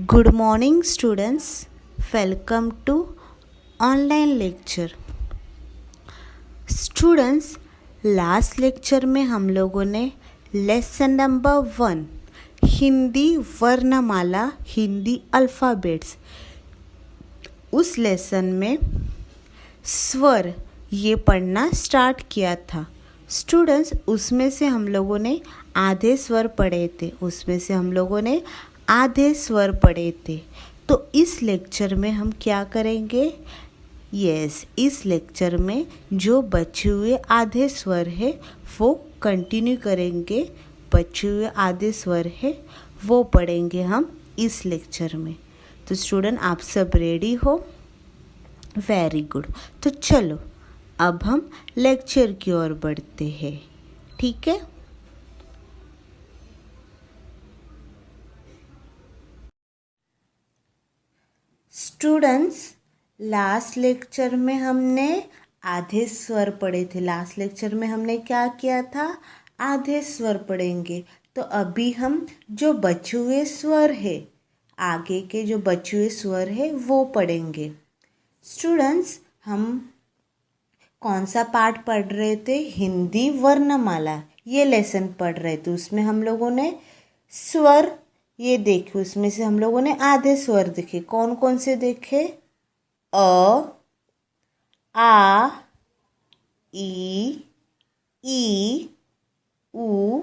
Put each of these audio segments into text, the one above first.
Good morning students, welcome to online lecture. Students, last lecture में हम लोगों ने लेसन नंबर 1 हिंदी वर्णमाला हिंदी अल्फ़ाबेट्स उस लेसन में स्वर ये पढ़ना स्टार्ट किया था. स्टूडेंट्स, उसमें से हम लोगों ने आधे स्वर पढ़े थे. तो इस लेक्चर में हम क्या करेंगे? इस लेक्चर में जो बचे हुए आधे स्वर है वो कंटिन्यू करेंगे. बचे हुए आधे स्वर है वो पढ़ेंगे हम इस लेक्चर में. तो स्टूडेंट, आप सब रेडी हो? Very good. तो चलो अब हम लेक्चर की ओर बढ़ते हैं. ठीक है. स्टूडेंट्स, लास्ट लेक्चर में हमने आधे स्वर पढ़े थे. लास्ट लेक्चर में हमने क्या किया था? आधे स्वर पढ़ेंगे. तो अभी हम जो बचे हुए स्वर है, आगे के जो बचे हुए स्वर है वो पढ़ेंगे. स्टूडेंट्स, हम कौन सा पार्ट पढ़ रहे थे? हिंदी वर्णमाला ये लेसन पढ़ रहे थे. उसमें हम लोगों ने स्वर ये देखे, उसमें से हम लोगों ने आधे स्वर देखे. कौन कौन से देखे? अ, आ, ई, उ,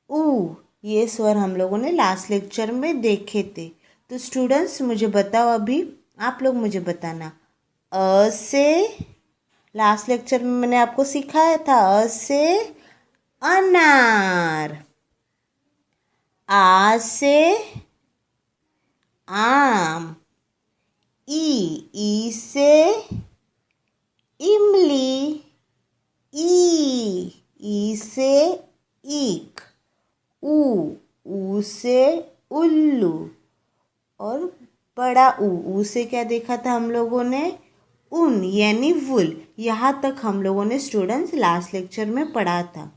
ऊ. ये स्वर हम लोगों ने लास्ट लेक्चर में देखे थे. तो स्टूडेंट्स, मुझे बताओ, अभी आप लोग मुझे बताना. अ से लास्ट लेक्चर में मैंने आपको सिखाया था अ से अनार. आ से आम. ई से इमली. ई से ईख. ऊ से उल्लू. और बड़ा ऊ से क्या देखा था हम लोगों ने? ऊन यानी वुल. यहाँ तक हम लोगों ने स्टूडेंट्स लास्ट लेक्चर में पढ़ा था.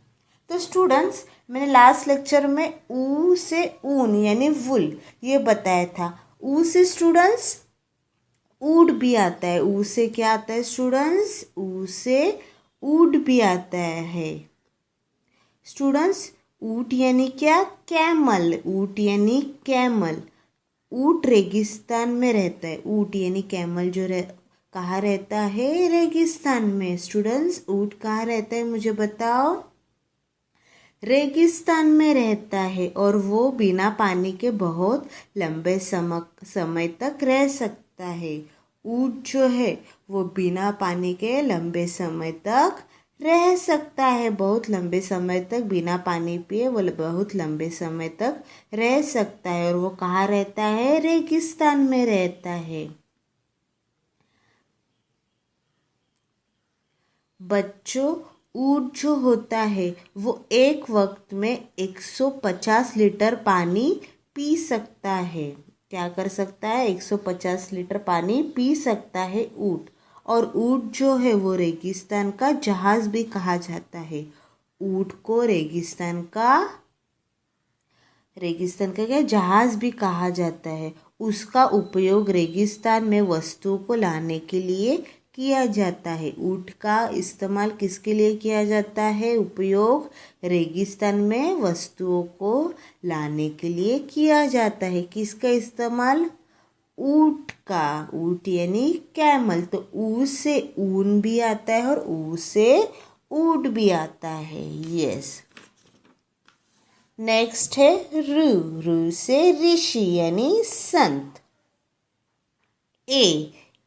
तो स्टूडेंट्स, मैंने लास्ट लेक्चर में ऊ से ऊन यानी वुल ये बताया था. ऊ से स्टूडेंट्स ऊड भी आता है. ऊ से क्या आता है स्टूडेंट्स? ऊ से ऊड भी आता है. स्टूडेंट्स, ऊट यानी क्या? कैमल. ऊट यानी कैमल. ऊट रेगिस्तान में रहता है. ऊट यानी कैमल जो कहाँ रहता है? रेगिस्तान में. स्टूडेंट्स, ऊट कहाँ रहता है मुझे बताओ? रेगिस्तान में रहता है. और वो बिना पानी के बहुत लंबे समय तक रह सकता है. ऊंट जो है वो बिना पानी के लंबे समय तक रह सकता है. बहुत लंबे समय तक बिना पानी पिए वो बहुत लंबे समय तक रह सकता है. और वो कहाँ रहता है? रेगिस्तान में रहता है. बच्चों, ऊंट जो होता है वो एक वक्त में 150 लीटर पानी पी सकता है. क्या कर सकता है? 150 लीटर पानी पी सकता है ऊंट. और ऊंट जो है वो रेगिस्तान का जहाज भी कहा जाता है. ऊंट को रेगिस्तान का क्या जहाज भी कहा जाता है. उसका उपयोग रेगिस्तान में वस्तुओं को लाने के लिए किया जाता है. ऊंट का इस्तेमाल किसके लिए किया जाता है? उपयोग रेगिस्तान में वस्तुओं को लाने के लिए किया जाता है. किसका इस्तेमाल? ऊंट का. ऊंट यानी कैमल. तो ऊ से ऊन भी आता है और ऊ से ऊंट भी आता है. यस. नेक्स्ट है रू से ऋषि यानी संत.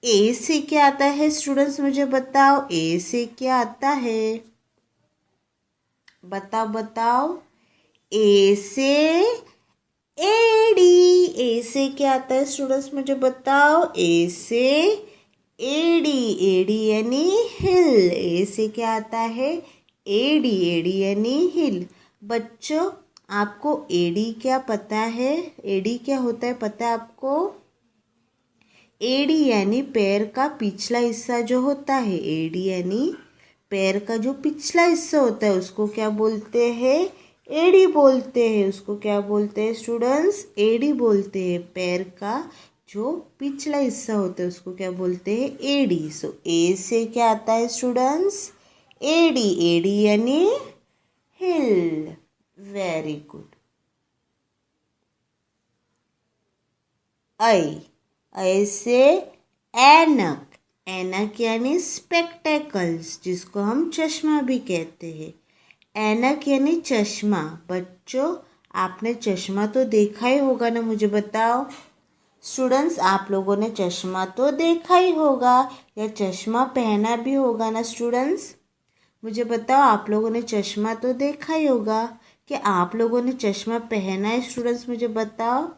ए से क्या आता है स्टूडेंट्स मुझे बताओ? ए से क्या आता है? बताओ. ए से एड़ी. ए से क्या आता है स्टूडेंट्स मुझे बताओ? ए से एड़ी. एड़ी यानी हिल. ए से क्या आता है? एड़ी यानी हिल. बच्चों, आपको एड़ी क्या पता है? एड़ी क्या होता है पता है आपको? एड़ी यानी पैर का पिछला हिस्सा जो होता है. एड़ी यानी पैर का जो पिछला हिस्सा होता है उसको क्या बोलते हैं? एड़ी बोलते हैं। उसको क्या बोलते हैं स्टूडेंट्स? एड़ी बोलते हैं। पैर का जो पिछला हिस्सा होता है उसको क्या बोलते हैं? एड़ी। सो ए से क्या आता है स्टूडेंट्स? एड़ी। एड़ी यानी हिल। Very good. ऐ से ऐनक। ऐनक यानी स्पेक्टेकल्स, जिसको हम चश्मा भी कहते हैं। ऐनक यानी चश्मा। बच्चों, आपने चश्मा तो देखा ही होगा ना, मुझे बताओ। स्टूडेंट्स, आप लोगों ने चश्मा तो देखा ही होगा या चश्मा पहना भी होगा ना स्टूडेंट्स। मुझे बताओ, आप लोगों ने चश्मा तो देखा ही होगा कि आप लोगों ने चश्मा पहना है स्टूडेंट्स? मुझे बताओ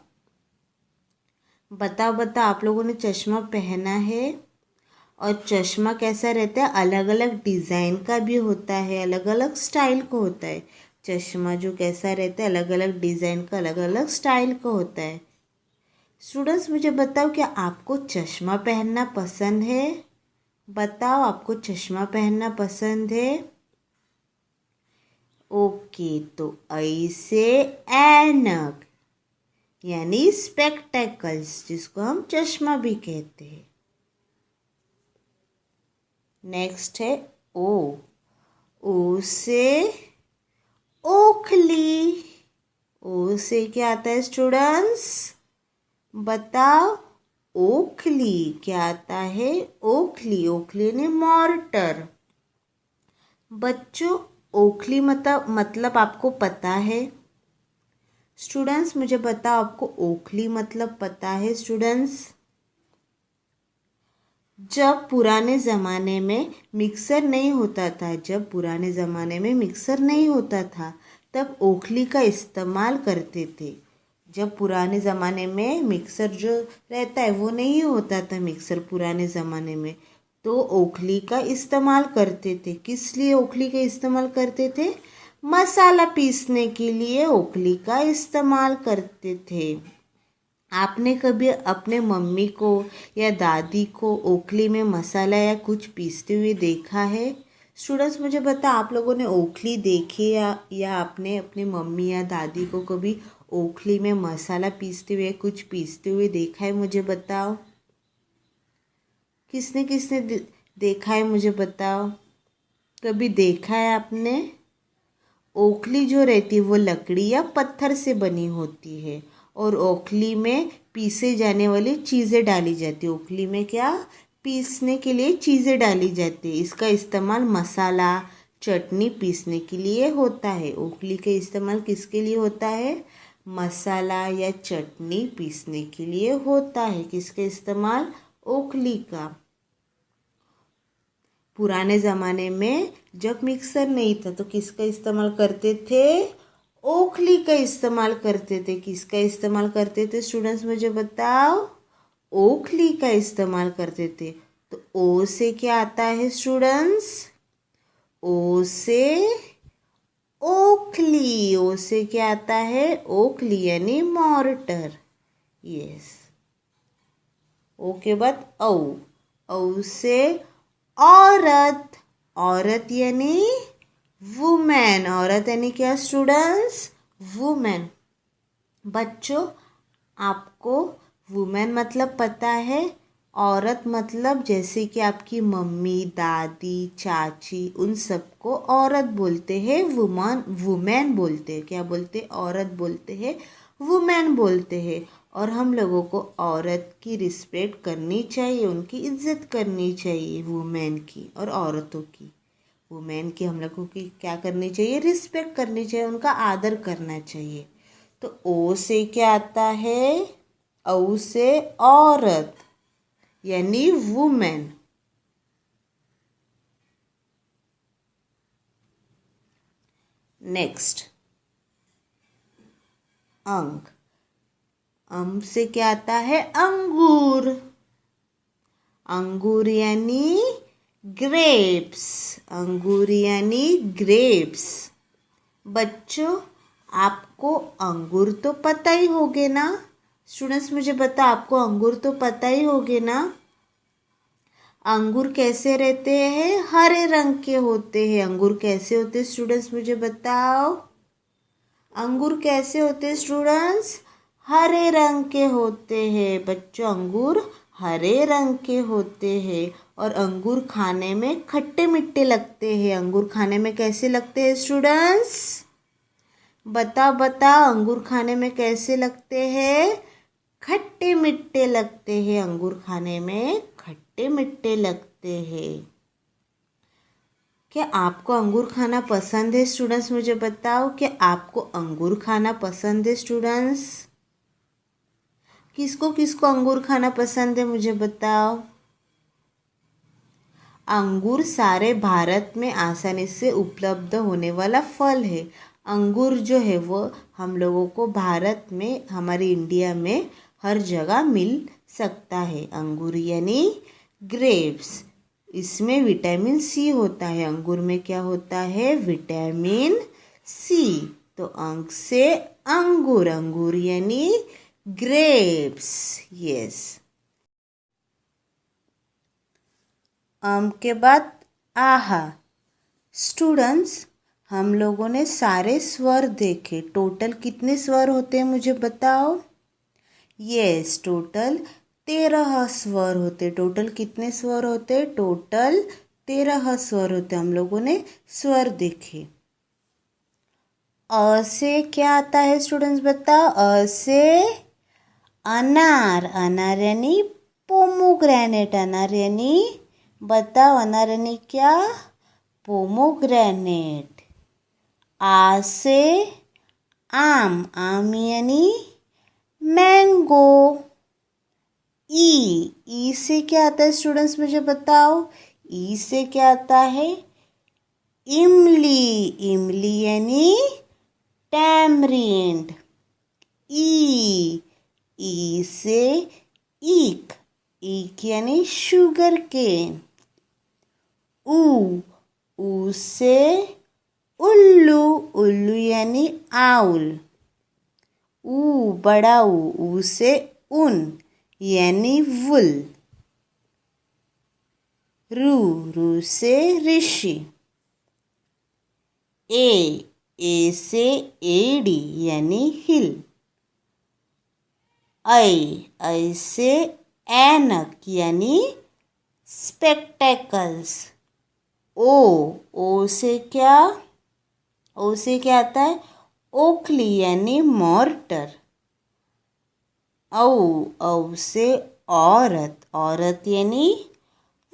बताओ बताओ, आप लोगों ने चश्मा पहना है? और चश्मा कैसा रहता है? अलग अलग डिज़ाइन का भी होता है, अलग अलग स्टाइल का होता है। चश्मा जो कैसा रहता है, अलग अलग डिज़ाइन का, अलग अलग स्टाइल का होता है। स्टूडेंट्स, मुझे बताओ, क्या आपको चश्मा पहनना पसंद है? बताओ, आपको चश्मा पहनना पसंद है? ओके, तो ऐसे ऐनक यानी स्पेक्टेकल्स, जिसको हम चश्मा भी कहते हैं। नेक्स्ट है ओ। ओ से ओखली। ओ से क्या आता है स्टूडेंट्स? बताओ, ओखली क्या आता है? ओखली। ओखली ने मॉर्टर। बच्चों, ओखली मतलब आपको पता है? स्टूडेंट्स, मुझे बताओ, आपको ओखली मतलब पता है स्टूडेंट्स? जब पुराने ज़माने में मिक्सर नहीं होता था, तब ओखली का इस्तेमाल करते थे। जब पुराने ज़माने में मिक्सर जो रहता है वो नहीं होता था, मिक्सर पुराने ज़माने में, तो ओखली का इस्तेमाल करते थे। किस लिए ओखली का इस्तेमाल करते थे? मसाला पीसने के लिए ओखली का इस्तेमाल करते थे। आपने कभी अपने मम्मी को या दादी को ओखली में मसाला या कुछ पीसते हुए देखा है? स्टूडेंट्स, मुझे बता, आप लोगों ने ओखली देखी या आपने अपने मम्मी या दादी को कभी ओखली में मसाला पीसते हुए, कुछ पीसते हुए देखा है? मुझे बताओ, किसने किसने देखा है? मुझे बताओ, कभी देखा है आपने? ओखली जो रहती है वो लकड़ी या पत्थर से बनी होती है और ओखली में पीसे जाने वाली चीज़ें डाली जाती है। ओखली में क्या पीसने के लिए चीज़ें डाली जाती है। इसका इस्तेमाल मसाला, चटनी पीसने के लिए होता है। ओखली का इस्तेमाल किसके लिए होता है? मसाला या चटनी पीसने के लिए होता है। किसका इस्तेमाल? ओखली का। पुराने ज़माने में जब मिक्सर नहीं था तो किसका इस्तेमाल करते थे? ओखली का इस्तेमाल करते थे। किसका इस्तेमाल करते थे स्टूडेंट्स? मुझे बताओ। ओखली का इस्तेमाल करते थे। तो ओ से क्या आता है स्टूडेंट्स? ओ से ओखली। ओ से क्या आता है? ओखली यानी मॉर्टर। यस। ओ के बाद औ। औ से औरत। औरत यानी वुमेन। औरत यानी क्या स्टूडेंट्स? वुमेन। बच्चों, आपको वुमेन मतलब पता है? औरत मतलब जैसे कि आपकी मम्मी, दादी, चाची, उन सबको औरत बोलते हैं, वुमेन बोलते हैं। क्या बोलते हैं? औरत बोलते हैं, वुमेन बोलते हैं। और हम लोगों को औरत की रिस्पेक्ट करनी चाहिए, उनकी इज्जत करनी चाहिए, वुमेन की और औरतों की। वुमेन की हम लोगों की क्या करनी चाहिए? रिस्पेक्ट करनी चाहिए, उनका आदर करना चाहिए। तो ओ से क्या आता है? औ से औरत यानी वुमेन। नेक्स्ट, अंक। अम से क्या आता है? अंगूर। अंगूर यानी ग्रेप्स। अंगूर यानी ग्रेप्स। बच्चों, आपको अंगूर तो पता ही होगे ना? स्टूडेंट्स, मुझे बता, आपको अंगूर तो पता ही होगे ना? अंगूर कैसे रहते हैं? हरे रंग के होते हैं। अंगूर कैसे होते हैं स्टूडेंट्स? मुझे बताओ। अंगूर कैसे होते हैं स्टूडेंट्स? हरे रंग के होते हैं बच्चों, अंगूर हरे रंग के होते हैं। और अंगूर खाने में खट्टे मीठे लगते हैं। अंगूर खाने में कैसे लगते हैं स्टूडेंट्स? बताओ अंगूर खाने में कैसे लगते हैं? खट्टे मीठे लगते हैं। अंगूर खाने में खट्टे मीठे लगते हैं। क्या आपको अंगूर खाना पसंद है स्टूडेंट्स? मुझे बताओ कि आपको अंगूर खाना पसंद है स्टूडेंट्स? किसको किसको अंगूर खाना पसंद है मुझे बताओ। अंगूर सारे भारत में आसानी से उपलब्ध होने वाला फल है। अंगूर जो है वो हम लोगों को भारत में, हमारे इंडिया में हर जगह मिल सकता है। अंगूर यानी ग्रेप्स। इसमें विटामिन सी होता है। अंगूर में क्या होता है? Vitamin C. तो अंक से अंगूर, अंगूर यानी ग्रेप्स। यस। के बाद आहा। स्टूडेंट्स, हम लोगों ने सारे स्वर देखे। टोटल कितने स्वर होते हैं मुझे बताओ। यस, टोटल 13 स्वर होते। टोटल कितने स्वर होते? टोटल 13 स्वर होते। हम लोगों ने स्वर देखे। अ से क्या आता है स्टूडेंट्स बताओ। अ से अनार। अनार यानी पोमोग्रेनेट। अनार यानी, बताओ अनार यानी क्या? पोमोग्रेनेट। आ से आम। आम यानी मैंगो। ई से क्या आता है स्टूडेंट्स मुझे बताओ। ई से क्या आता है? इमली। इमली यानी टैमरिंड। ई से ईक। ईक यानी शुगर केन। ऊ से उल्लू। उल्लू यानी आउल। बड़ा ऊ से ऊन यानी वुल। रू से ऋषि। ए से एड़ी यानी हिल। ऐ से ऐनक यानी स्पेक्टेकल्स। ओ से क्या? ओ से क्या आता है? ओखली यानी मॉर्टर। औ से औरत। औरत यानी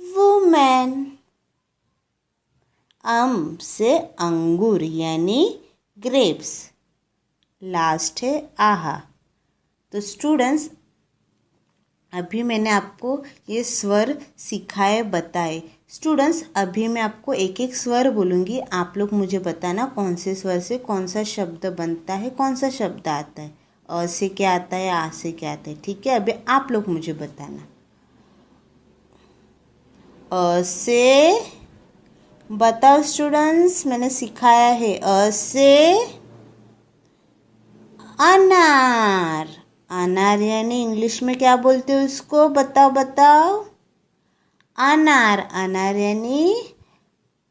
वुमेन। से अंगूर यानी ग्रेप्स। लास्ट है आहा। तो स्टूडेंट्स, अभी मैंने आपको ये स्वर सिखाए, बताए। स्टूडेंट्स, अभी मैं आपको एक एक स्वर बोलूँगी। आप लोग मुझे बताना कौन से स्वर से कौन सा शब्द बनता है, कौन सा शब्द आता है। अ से क्या आता है, आ से क्या आता है, ठीक है। अभी आप लोग मुझे बताना। अ से, बताओ स्टूडेंट्स, मैंने सिखाया है। अ से अनार। अनार यानी इंग्लिश में क्या बोलते हो उसको? बताओ। अनार। अनार यानी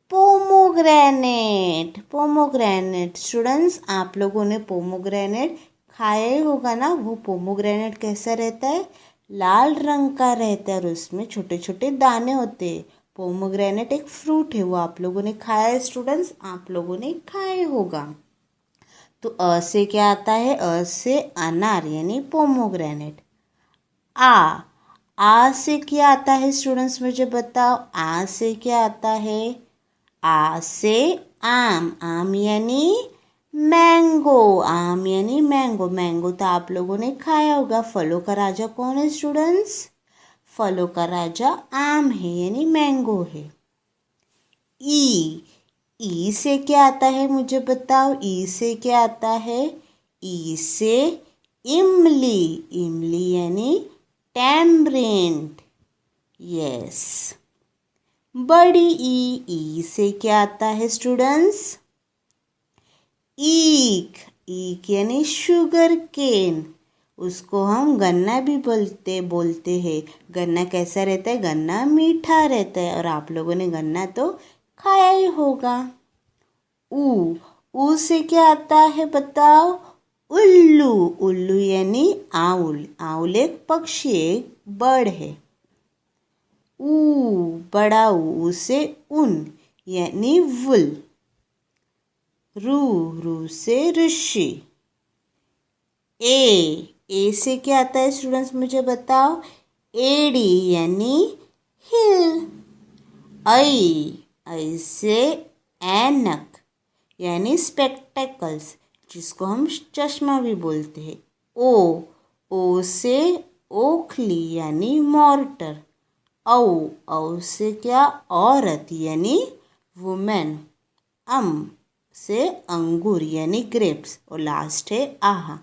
पोमोग्रेनेट। पोमोग्रेनेट। स्टूडेंट्स, आप लोगों ने पोमोग्रेनेट खाया ही होगा ना। वो पोमोग्रेनेट कैसा रहता है? लाल रंग का रहता है और उसमें छोटे छोटे दाने होते हैं। पोमोग्रेनेट एक फ्रूट है, वो आप लोगों ने खाया है स्टूडेंट्स, आप लोगों ने खाया होगा। तो अ से क्या आता है? अ से अनार यानी पोमोग्रेनेट। आ से क्या आता है स्टूडेंट्स मुझे बताओ। आ से क्या आता है? आ से आम। आम यानी मैंगो। आम यानी मैंगो। मैंगो तो आप लोगों ने खाया होगा। फलों का राजा कौन है स्टूडेंट्स? फलों का राजा आम है यानी मैंगो है। ई से क्या आता है मुझे बताओ। ई से क्या आता है? ई से इमली। इमली यानी टैमरिंड। यस। बड़ी ई से क्या आता है स्टूडेंट्स? ईक यानी शुगर केन। उसको हम गन्ना भी बोलते हैं। गन्ना कैसा रहता है? गन्ना मीठा रहता है और आप लोगों ने गन्ना तो खाया ही होगा। ऊ से क्या आता है बताओ? उल्लू। उल्लू यानी आउल। आउल एक पक्षी, एक बर्ड है। ऊ, बड़ा ऊ से ऊन यानी वुल। रू, रू से ऋषि। ए से क्या आता है स्टूडेंट्स मुझे बताओ? एड़ी यानी हिल। ऐ से ऐनक यानी स्पेक्टेकल्स, जिसको हम चश्मा भी बोलते हैं। ओ से ओखली यानी मॉर्टर। औ से क्या? औरत यानी वुमेन। से अंगूर यानी ग्रेप्स। और लास्ट है आहा।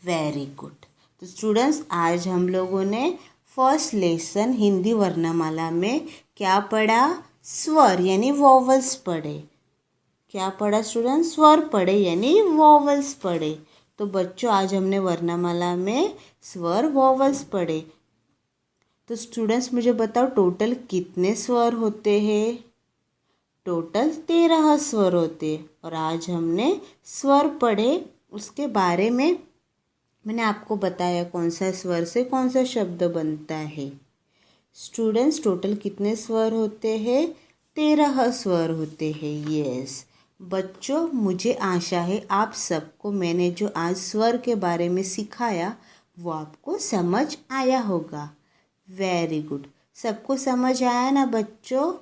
Very good. तो स्टूडेंट्स, आज हम लोगों ने फर्स्ट लेसन हिंदी वर्णमाला में क्या पढ़ा? स्वर यानी वॉवल्स पढ़े। क्या पढ़ा स्टूडेंट्स? स्वर पढ़े यानी वॉवल्स पढ़े। तो बच्चों, आज हमने वर्णमाला में स्वर वॉवल्स पढ़े। तो स्टूडेंट्स मुझे बताओ, टोटल कितने स्वर होते हैं? टोटल 13 स्वर होते हैं। और आज हमने स्वर पढ़े, उसके बारे में मैंने आपको बताया कौन सा स्वर से कौन सा शब्द बनता है। स्टूडेंट्स, टोटल कितने स्वर होते हैं? 13 स्वर होते हैं। यस बच्चों, मुझे आशा है आप सबको मैंने जो आज स्वर के बारे में सिखाया वो आपको समझ आया होगा। Very good. सबको समझ आया ना बच्चों?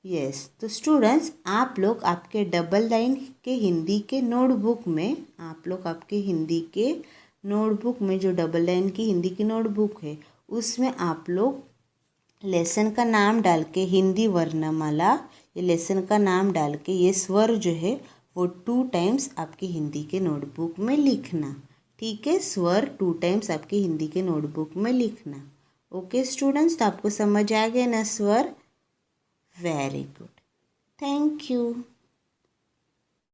यस। तो स्टूडेंट्स, आप लोग आपके डबल लाइन के हिंदी के नोटबुक में, जो डबल लाइन की हिंदी की नोटबुक है उसमें आप लोग लेसन का नाम डाल के हिंदी वर्णमाला, ये लेसन का नाम डाल के ये स्वर जो है वो 2 टाइम्स आपकी हिंदी के नोटबुक में लिखना। ठीक है, स्वर 2 टाइम्स आपकी हिंदी के नोटबुक में लिखना। ओके स्टूडेंट्स, तो आपको समझ आ गया ना स्वर? Very good, thank you.